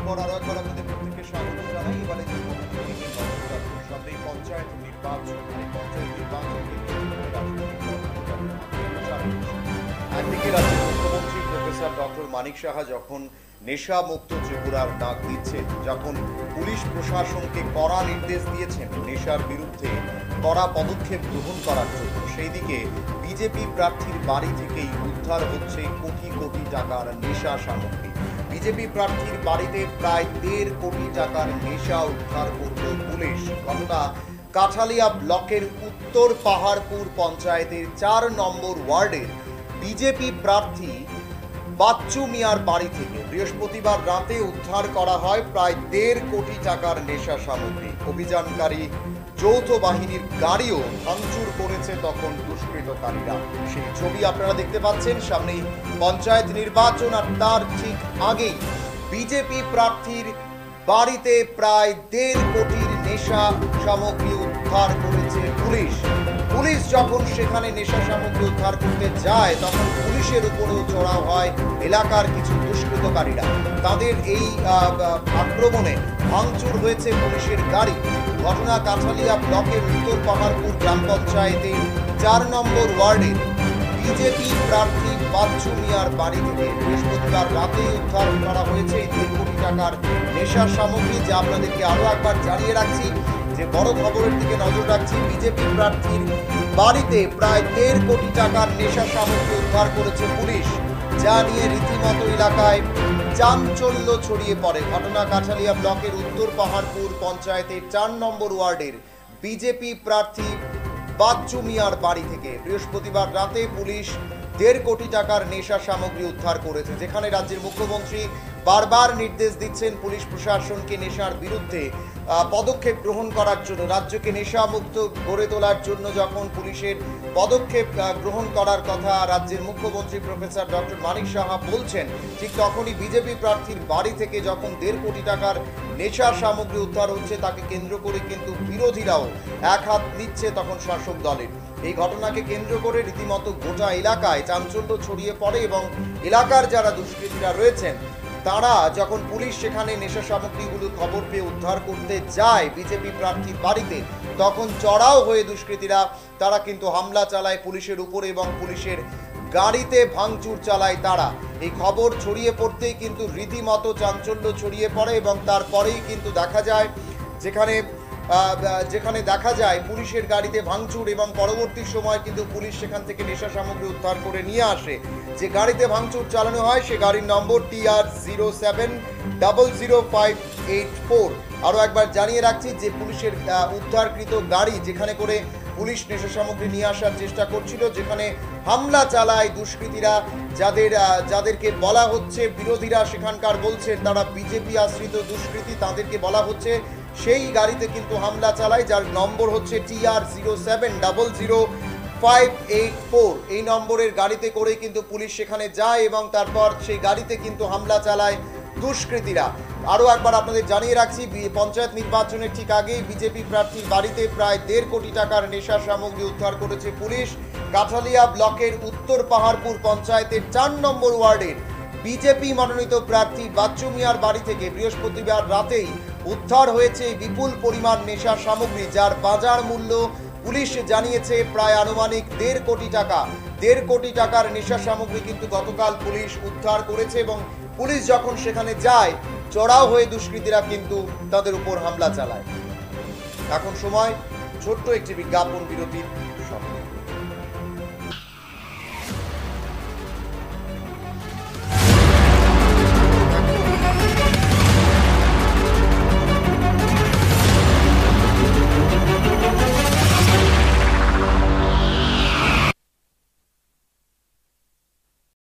পর আরো একবার আপনাদের প্রত্যেককে স্বাগত জানাই। এবারে যে সামনে পঞ্চায়েত নির্বাচন, একদিকে রাজ্যের মুখ্যমন্ত্রী প্রফেসর ডক্টর মানিক সাহা যখন নেশা মুক্ত ত্রিপুরার ডাক দিচ্ছেন, যখন পুলিশ প্রশাসনকে কড়া নির্দেশ দিয়েছেন নেশার বিরুদ্ধে কড়া পদক্ষেপ গ্রহণ করার জন্য, সেই দিকে বিজেপি প্রার্থীর বাড়ি থেকেই উদ্ধার হচ্ছে কোটি কোটি টাকার নেশা সামগ্রী। বিজেপি প্রার্থীর বাড়িতে প্রায় 1.5 কোটি টাকার নেশা উদ্ধার করল পুলিশ। ঘটনা কাঠালিয়া ব্লকের উত্তর পাহাড়পুর পঞ্চায়েতের 4 নম্বর ওয়ার্ডের বিজেপি প্রার্থী বাচ্চু মিয়ার বাড়ি থেকে বৃহস্পতিবার রাতে উদ্ধার করা হয় প্রায় 1.5 কোটি টাকার নেশা সামগ্রী। অভিযানকারী যৌথ বাহিনীর গাড়িও ভাঙচুর করেছে তখন দুষ্কৃতকারীরা। সেই ছবি আপনারা দেখতে পাচ্ছেন। সামনেই পঞ্চায়েত নির্বাচন, আর তার ঠিক আগেই বিজেপি প্রার্থীর বাড়িতে প্রায় 1.5 কোটির নেশা সামগ্রী উদ্ধার করেছে পুলিশ। পুলিশ যখন সেখানে নেশা সামগ্রী উদ্ধার করতে যায়, তখন পুলিশের উপরেও চড়াও হয় এলাকার কিছু দুষ্কৃতকারীরা। তাদের এই আক্রমণে ভাঙচুর হয়েছে পুলিশের গাড়ি। ঘটনা কাঠালিয়া ব্লকের উত্তর পাহাড়পুর গ্রাম পঞ্চায়েতের 4 নম্বর ওয়ার্ডের বিজেপি প্রার্থী বাচ্চু মিয়ার বাড়ি থেকে বৃহস্পতিবার রাতে উদ্ধার করা হয়েছে 1.5 কোটি টাকার নেশার সামগ্রী। যা আপনাদেরকে আরো একবার জানিয়ে রাখছি যে বড় খবরের দিকে নজর রাখছি। বিজেপি প্রার্থীর বাড়িতে প্রায় 1.5 কোটি টাকার নেশা সামগ্রী উদ্ধার করেছে পুলিশ, যা নিয়ে রীতিমতো এলাকায় চাঞ্চল্য ছড়িয়ে পড়ে। ঘটনা কাঠালিয়া ব্লকের উত্তর পাহাড়পুর পঞ্চায়েতের 4 নম্বর ওয়ার্ডের বিজেপি প্রার্থী বাচ্চু মিয়ার বাড়ি থেকে বৃহস্পতিবার রাতে পুলিশ 1.5 কোটি টাকার নেশা সামগ্রী উদ্ধার করেছে। যেখানে রাজ্যের মুখ্যমন্ত্রী বারবার নির্দেশ দিচ্ছেন পুলিশ প্রশাসনকে নেশার বিরুদ্ধে পদক্ষেপ গ্রহণ করার জন্য, রাজ্যকে নেশা মুক্ত গড়ে তোলার জন্য যখন পুলিশের পদক্ষেপ গ্রহণ করার কথা রাজ্যের মুখ্যমন্ত্রী প্রফেসর ডক্টর মানিক সাহা বলছেন, ঠিক তখনই বিজেপি প্রার্থীর বাড়ি থেকে যখন 1.5 কোটি টাকার নেশার সামগ্রী উদ্ধার হচ্ছে, তাকে কেন্দ্র করে কিন্তু বিরোধীরাও এক হাত নিচ্ছে তখন শাসক দলের। এই ঘটনাকে কেন্দ্র করে রীতিমতো গোটা এলাকায় চাঞ্চল্য ছড়িয়ে পড়ে এবং এলাকার যারা দুষ্কৃতীরা রয়েছেন তারা যখন পুলিশ সেখানে নেশা সামগ্রীগুলো খবর পেয়ে উদ্ধার করতে যায় বিজেপি প্রার্থীর বাড়িতে, তখন চড়াও হয়ে দুষ্কৃতীরা তারা কিন্তু হামলা চালায় পুলিশের উপরে এবং পুলিশের গাড়িতে ভাঙচুর চালায় তারা। এই খবর ছড়িয়ে পড়তেই কিন্তু রীতিমতো চাঞ্চল্য ছড়িয়ে পড়ে এবং তারপরেই কিন্তু দেখা যায় যেখানে দেখা যায় পুলিশের গাড়িতে ভাঙচুর এবং পরবর্তী সময় কিন্তু পুলিশ সেখান থেকে নেশা সামগ্রী উদ্ধার করে নিয়ে আসে। যে গাড়িতে ভাঙচুর চালানো হয় সে গাড়ির নম্বর TR07000584। আরও একবার জানিয়ে রাখছি যে পুলিশের উদ্ধারকৃত গাড়ি যেখানে করে পুলিশ নেশা সামগ্রী নিয়ে আসার চেষ্টা করছিল, যেখানে হামলা চালায় দুষ্কৃতীরা, যাদেরকে বলা হচ্ছে, বিরোধীরা সেখানকার বলছেন তারা বিজেপি আশ্রিত দুষ্কৃতী, তাদেরকে বলা হচ্ছে সেই গাড়িতে কিন্তু হামলা চালায়, যার নম্বর হচ্ছে TR07000584। এই নম্বরের গাড়িতে করে কিন্তু পুলিশ সেখানে যায় এবং তারপর সেই গাড়িতে কিন্তু হামলা চালায় দুষ্কৃতীরা। আরও একবার আপনাদের জানিয়ে রাখছি, পঞ্চায়েত নির্বাচনের ঠিক আগেই বিজেপি প্রার্থীর বাড়িতে প্রায় 1.5 কোটি টাকার নেশা সামগ্রী উদ্ধার করেছে পুলিশ। কাঠালিয়া ব্লকের উত্তর পাহাড়পুর পঞ্চায়েতের 4 নম্বর ওয়ার্ডের বিজেপি মনোনীত প্রার্থী বাচ্চু মিয়ার বাড়ি থেকে বৃহস্পতিবার রাতেই উদ্ধার হয়েছে বিপুল পরিমাণ নেশা সামগ্রী, যার বাজার মূল্য পুলিশ জানিয়েছে প্রায় আনুমানিক 1.5 কোটি টাকা। 1.5 কোটি টাকার নেশা সামগ্রী কিন্তু গতকাল পুলিশ উদ্ধার করেছে এবং পুলিশ যখন সেখানে যায়, চড়াও হয়ে দুষ্কৃতীরা কিন্তু তাদের উপর হামলা চালায়। এখন সময় ছোট্ট একটি বিজ্ঞাপন বিরতির সময়।